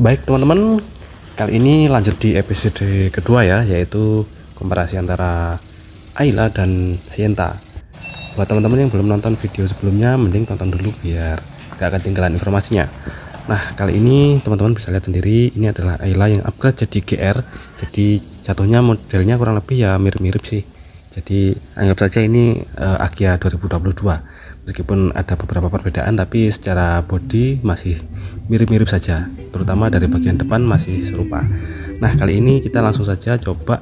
Baik teman-teman, kali ini lanjut di episode kedua ya, yaitu komparasi antara Ayla dan Sienta. Buat teman-teman yang belum nonton video sebelumnya, mending tonton dulu biar gak ketinggalan informasinya. Nah, kali ini teman-teman bisa lihat sendiri, ini adalah Ayla yang upgrade jadi GR. Jadi jatuhnya modelnya kurang lebih ya mirip-mirip sih. Jadi anggap saja ini Agya 2022. Meskipun ada beberapa perbedaan, tapi secara body masih mirip-mirip saja, terutama dari bagian depan masih serupa. Nah, kali ini kita langsung saja coba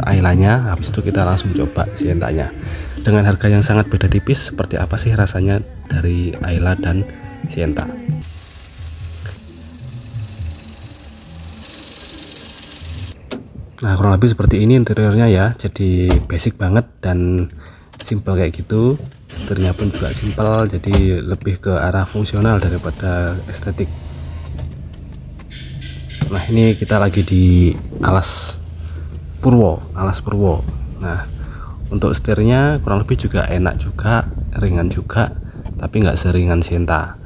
Aylanya, habis itu kita langsung coba Sientanya. Dengan harga yang sangat beda tipis, seperti apa sih rasanya dari Ayla dan Sienta? Nah, kurang lebih seperti ini interiornya ya, jadi basic banget dan simple kayak gitu. Setirnya pun juga simpel, jadi lebih ke arah fungsional daripada estetik. Nah, ini kita lagi di Alas Purwo. Nah, untuk setirnya kurang lebih juga enak juga, ringan juga, tapi nggak seringan Sienta.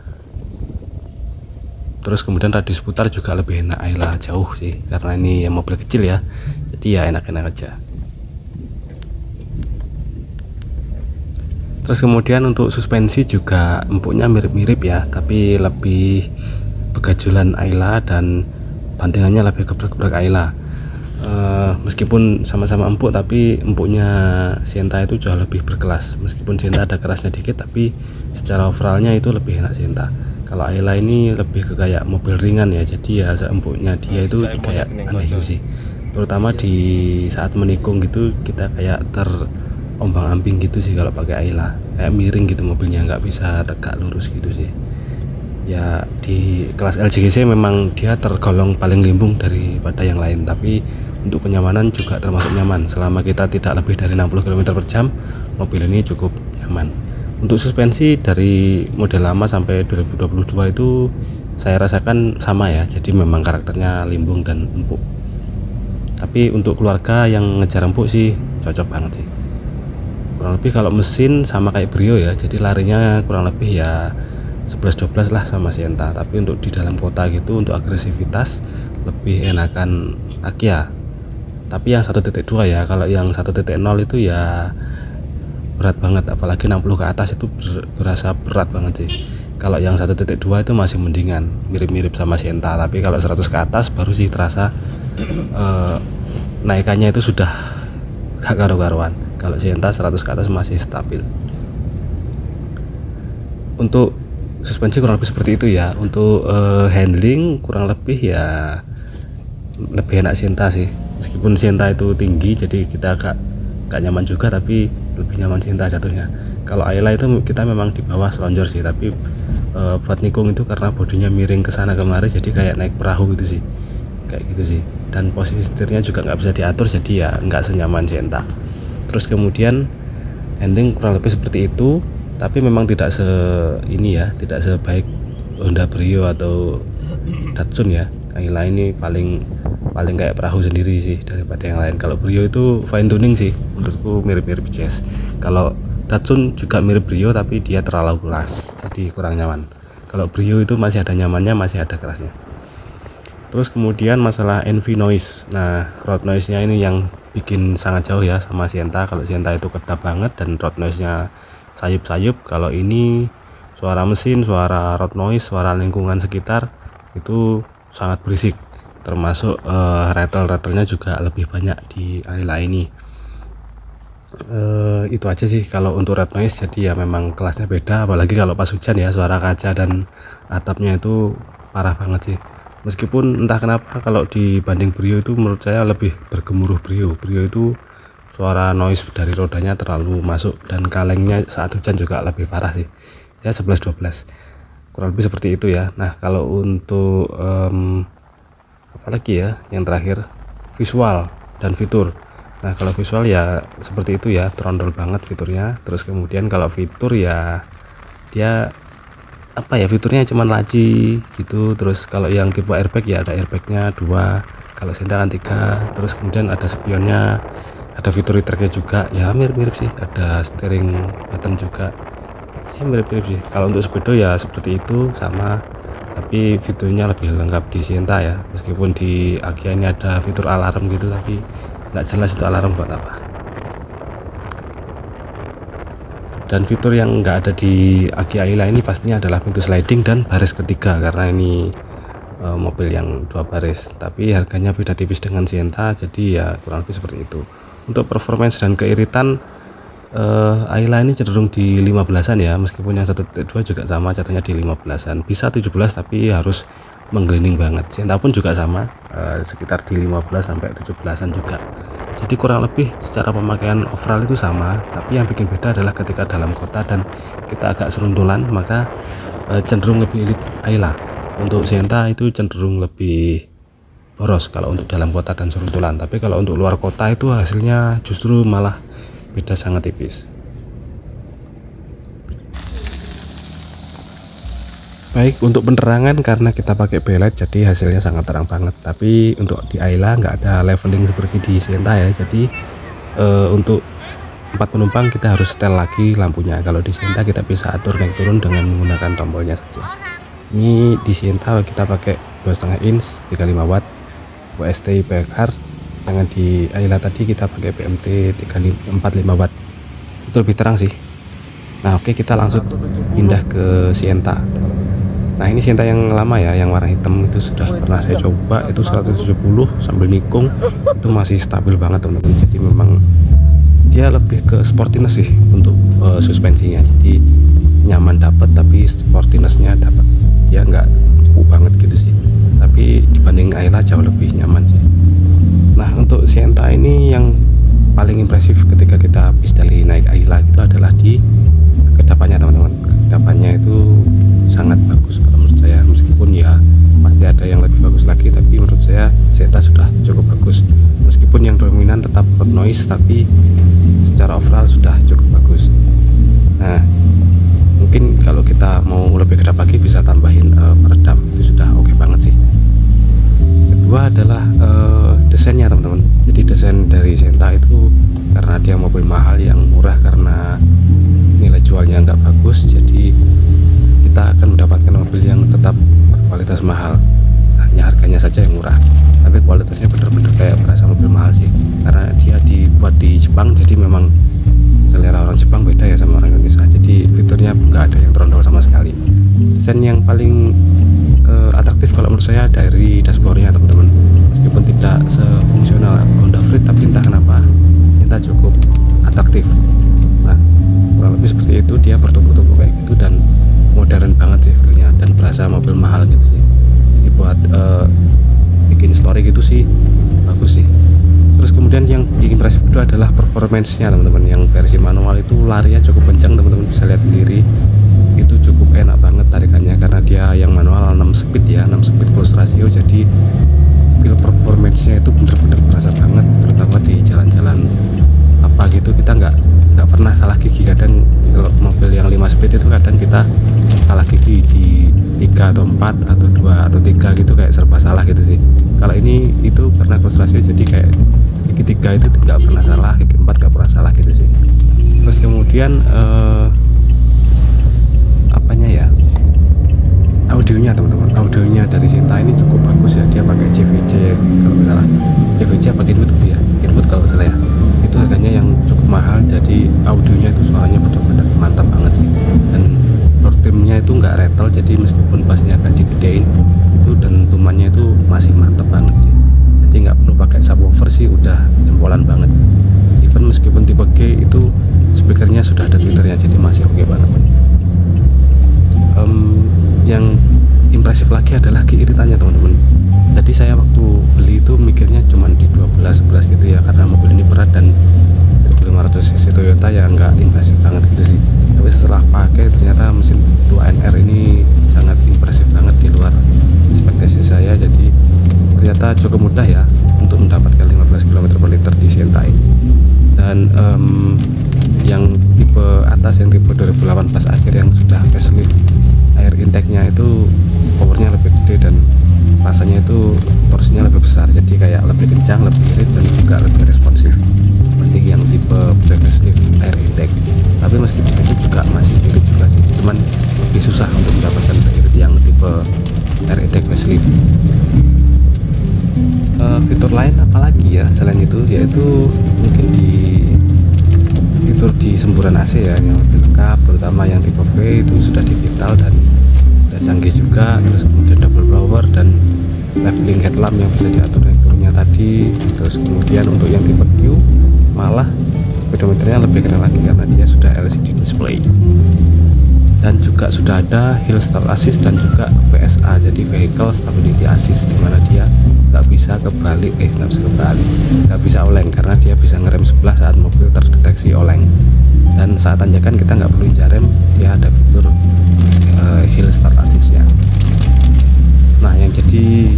Terus kemudian radius putar juga lebih enak Ayla jauh sih, karena ini ya mobil kecil ya, jadi ya enak-enak aja. Terus kemudian untuk suspensi juga empuknya mirip-mirip ya, tapi lebih begajulan Ayla dan bantingannya lebih gebrek-gebrek Ayla. Meskipun sama-sama empuk, tapi empuknya Sienta itu jauh lebih berkelas. Meskipun Sienta ada kerasnya dikit, tapi secara overallnya itu lebih enak Sienta. Kalau Ayla ini lebih ke kayak mobil ringan ya, jadi ya empuknya dia itu kayak aneh gitu sih. Terutama di saat menikung gitu, kita kayak terombang-ambing gitu sih kalau pakai Ayla, kayak miring gitu mobilnya, nggak bisa tegak lurus gitu sih. Ya di kelas LCGC memang dia tergolong paling limbung daripada yang lain, tapi untuk kenyamanan juga termasuk nyaman. Selama kita tidak lebih dari 60 km/jam, mobil ini cukup nyaman. Untuk suspensi dari model lama sampai 2022 itu saya rasakan sama ya, jadi memang karakternya limbung dan empuk. Tapi untuk keluarga yang ngejar empuk sih cocok banget sih. Kurang lebih kalau mesin sama kayak Brio ya, jadi larinya kurang lebih ya 11-12 lah sama Sienta. Tapi untuk di dalam kota gitu, untuk agresivitas lebih enakan Agya. Tapi yang 1.2 ya, kalau yang 1.0 itu ya berat banget, apalagi 60 ke atas itu berasa berat banget sih. Kalau yang 1.2 itu masih mendingan, mirip-mirip sama Sienta. Tapi kalau 100 ke atas baru sih terasa naikannya itu sudah gak karu-karuan. Kalau Sienta 100 ke atas masih stabil. Untuk suspensi kurang lebih seperti itu ya. Untuk handling kurang lebih ya lebih enak Sienta sih. Meskipun Sienta itu tinggi, jadi kita gak nyaman juga, tapi lebih nyaman Sienta jatuhnya. Kalau Ayla itu kita memang di bawah selonjor sih, tapi buat nikung itu karena bodinya miring ke sana kemari, jadi kayak naik perahu gitu sih, kayak gitu sih. Dan posisi setirnya juga nggak bisa diatur, jadi ya nggak senyaman Sienta. Terus kemudian handling kurang lebih seperti itu, tapi memang tidak tidak sebaik Honda Brio atau Datsun ya. Ayla ini paling kayak perahu sendiri sih daripada yang lain. Kalau Brio itu fine tuning sih, menurutku mirip-mirip Jazz. Kalau Datsun juga mirip Brio, tapi dia terlalu keras, jadi kurang nyaman. Kalau Brio itu masih ada nyamannya, masih ada kerasnya. Terus kemudian masalah NV noise. Nah, road noise-nya ini yang bikin sangat jauh ya sama Sienta. Kalau Sienta itu kedap banget dan road noise-nya sayup-sayup. Kalau ini suara mesin, suara road noise, suara lingkungan sekitar itu sangat berisik. Termasuk rattle-rattlenya juga lebih banyak di Ayla ini. Itu aja sih kalau untuk road noise, jadi ya memang kelasnya beda. Apalagi kalau pas hujan ya, suara kaca dan atapnya itu parah banget sih. Meskipun entah kenapa kalau dibanding Brio itu menurut saya lebih bergemuruh Brio itu suara noise dari rodanya terlalu masuk, dan kalengnya saat hujan juga lebih parah sih ya, 11-12 kurang lebih seperti itu ya. Nah, kalau untuk apalagi ya yang terakhir, visual dan fitur. Nah, kalau visual ya seperti itu ya, trondol banget fiturnya. Terus kemudian kalau fitur ya dia fiturnya cuman laci gitu. Terus kalau yang tipe airbag ya ada airbagnya 2, kalau Sienta kan 3. Terus kemudian ada spionnya, ada fitur retracknya juga ya, mirip-mirip sih. Ada steering button juga ya, mirip-mirip sih. Kalau untuk speedo ya seperti itu sama. tapi fiturnya lebih lengkap di Sienta ya. Meskipun di Agya ini ada fitur alarm gitu, tapi nggak jelas itu alarm buat apa. Dan fitur yang nggak ada di Agya Ayla ini pastinya adalah pintu sliding dan baris ketiga, karena ini mobil yang 2 baris, tapi harganya beda tipis dengan Sienta, jadi ya kurang lebih seperti itu. Untuk performance dan keiritan, Ayla ini cenderung di 15-an ya, meskipun yang 1.2 juga sama, catanya di 15-an, bisa 17 tapi harus menggelinding banget. Sienta pun juga sama, sekitar di 15 sampai 17-an juga. Jadi kurang lebih secara pemakaian overall itu sama, tapi yang bikin beda adalah ketika dalam kota dan kita agak seruntulan, maka cenderung lebih irit Ayla. Untuk Sienta itu cenderung lebih boros kalau untuk dalam kota dan seruntulan, tapi kalau untuk luar kota itu hasilnya justru malah beda sangat tipis. Baik, untuk penerangan karena kita pakai backlight jadi hasilnya sangat terang banget, tapi untuk di Ayla nggak ada leveling seperti di Sienta ya, jadi untuk 4 penumpang kita harus setel lagi lampunya. Kalau di Sienta kita bisa atur naik turun dengan menggunakan tombolnya saja. Ini di Sienta kita pakai 2,5 inch 35 watt WSTI PXR, sedangkan di Ayla tadi kita pakai PMT 45 watt, itu lebih terang sih. Nah oke, kita langsung pindah ke Sienta. Nah ini Sienta yang lama ya, yang warna hitam itu sudah pernah saya coba, itu 170 sambil nikung itu masih stabil banget teman-teman. Jadi memang dia lebih ke sportiness sih untuk suspensinya, jadi nyaman dapat tapi sportinessnya dapat, ya nggak banget gitu sih, tapi dibanding Ayla jauh lebih nyaman sih. Nah untuk Sienta ini yang paling impresif ketika kita habis dari naik Ayla itu adalah di kedepannya teman-teman. Kedepannya itu sangat bagus kalau menurut saya, meskipun ya pasti ada yang lebih bagus lagi, tapi menurut saya Sienta sudah cukup bagus. Meskipun yang dominan tetap road noise, tapi secara overall sudah cukup bagus. Nah mungkin kalau kita mau lebih kedap lagi bisa tambahin peredam, itu sudah oke banget sih. Kedua adalah desainnya teman-teman. Jadi desain dari Sienta itu karena dia mobil mahal yang murah karena nilai jualnya nggak bagus, jadi kita akan mendapatkan mobil yang tetap berkualitas mahal, hanya harganya saja yang murah, tapi kualitasnya benar-benar kayak berasa mobil mahal sih, karena dia dibuat di Jepang, jadi memang selera orang Jepang beda ya sama orang Indonesia, jadi fiturnya nggak ada yang terondol sama sekali. Desain yang paling atraktif kalau menurut saya dari dashboardnya teman-teman, meskipun tidak sefungsional Honda Freed, tapi entah kenapa Sienta cukup atraktif. Nah kurang lebih seperti itu, dia bertumpuk-tumpuk kayak gitu dan modern banget sih feelnya, dan berasa mobil mahal gitu sih. Jadi buat bikin story gitu sih bagus sih. Terus kemudian yang impresif itu adalah performance-nya teman-teman. Yang versi manual itu larinya cukup kencang, teman-teman bisa lihat sendiri, itu cukup enak banget tarikannya, karena dia yang manual 6 speed ya, 6 speed close ratio, jadi feel performance-nya itu bener-bener berasa banget, terutama di jalan-jalan apa gitu, kita nggak pernah salah gigi. Kadang kalau mobil yang 5 speed itu kadang kita salah gigi di 3 atau 4 atau 2 atau 3 gitu, kayak serba salah gitu sih. Kalau ini itu karena close ratio, jadi kayak gigi 3 itu nggak pernah salah, gigi 4 nggak pernah salah gitu sih. Terus kemudian apanya ya, audionya teman-teman. Audionya dari Sienta ini cukup bagus ya, dia pakai JVC kalau nggak salah, JVC apa Kenwood gitu ya, Kenwood kalau nggak salah ya. Itu harganya yang cukup mahal, jadi audionya itu suaranya benar-benar mantap banget sih. Dan floor trimnya itu nggak rattle, jadi meskipun bassnya agak digedein itu dentumannya itu masih mantap banget sih. Jadi nggak perlu pakai subwoofer sih, udah jempolan banget. Even meskipun tipe G itu speakernya sudah ada tweeternya, jadi masih oke banget sih. Yang impresif lagi adalah keiritannya teman-teman. Jadi saya waktu beli itu mikirnya cuma di 12-11 gitu ya, karena mobil ini berat dan 1500 cc Toyota ya nggak impresif banget gitu sih. Tapi setelah pakai ternyata mesin 2NR ini sangat impresif banget di luar ekspektasi saya. Jadi ternyata cukup mudah ya untuk mendapatkan 15 km/liter di Sienta ini. Dan yang tipe atas, yang tipe 2018 akhir yang sudah facelift, air intake-nya itu powernya lebih gede dan rasanya itu torsinya lebih besar, jadi kayak lebih kencang, lebih irit, dan juga lebih responsif dibanding yang tipe facelift air intake. Tapi meskipun itu juga masih irit juga sih, cuman lebih susah untuk mendapatkan seirit yang tipe RE-Deck facelift. Fitur lain apalagi ya selain itu, yaitu mungkin di fitur di semburan AC ya yang lebih lengkap, terutama yang tipe V itu sudah digital dan sudah canggih juga. Terus kemudian double blower dan leveling headlamp yang bisa diatur naik turunnya tadi. Terus kemudian untuk yang tipe Q malah speedometernya lebih keren lagi karena dia sudah LCD display, dan juga sudah ada Hill Start Assist dan juga VSA, jadi Vehicle Stability Assist, dimana dia nggak bisa oleng karena dia bisa ngerem sebelah saat mobil terdeteksi oleng, dan saat tanjakan kita nggak perlu injak rem, dia ada fitur Hill Start Assist ya. Nah, yang jadi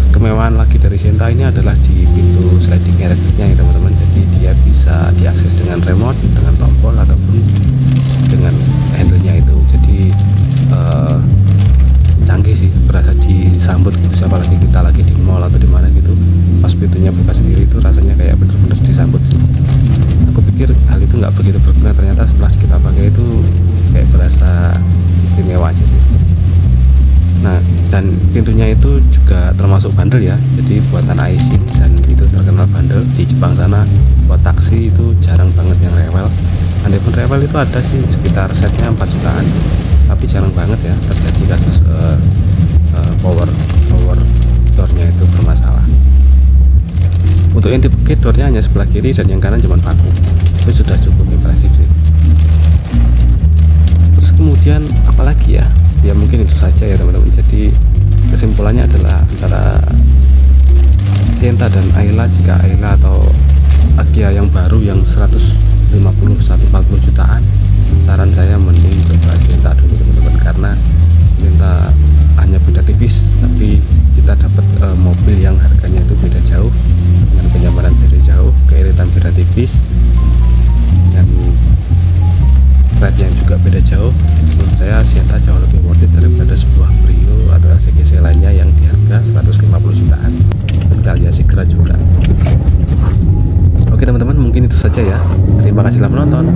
kemewahan lagi dari Sienta ini adalah di pintu sliding electricnya ya teman-teman. Jadi dia bisa diakses dengan remote, dengan tombol ataupun dengan handle-nya itu. Jadi canggih sih, berasa disambut gitu. Siapa lagi kita lagi di mall atau di mana gitu, pas pintunya buka sendiri itu rasanya kayak bener-bener disambut sih. Aku pikir hal itu nggak begitu berguna, ternyata setelah kita pakai itu kayak berasa istimewa aja sih. Nah, dan pintunya itu juga termasuk bandel ya, jadi buatan Aisin, dan itu terkenal bandel di Jepang sana. Buat taksi itu jarang banget yang rewel. Andai pun rewel itu ada sih, sekitar setnya 4 jutaan, tapi jarang banget ya terjadi kasus power doornya itu bermasalah. Untuk yang tipe G, doornya hanya sebelah kiri dan yang kanan cuma paku, itu sudah cukup impresif sih. Terus kemudian apalagi ya, ya mungkin itu saja ya teman-teman. Jadi kesimpulannya adalah antara Sienta dan Ayla, jika Ayla atau Agya yang baru yang 140-140 jutaan, saran saya mending coba Sienta dulu teman-teman, karena Sienta hanya beda tipis tapi kita dapat mobil yang harganya itu beda jauh, dengan kenyamanan beda jauh, keiritan beda tipis, dan ride yang juga beda jauh. Menurut saya Sienta jauh lebih worth it daripada sebuah Brio atau ACGC lainnya yang di harga 150 jutaan, dan kalian segera juga. Oke teman-teman, mungkin itu saja ya. Terima kasih telah menonton.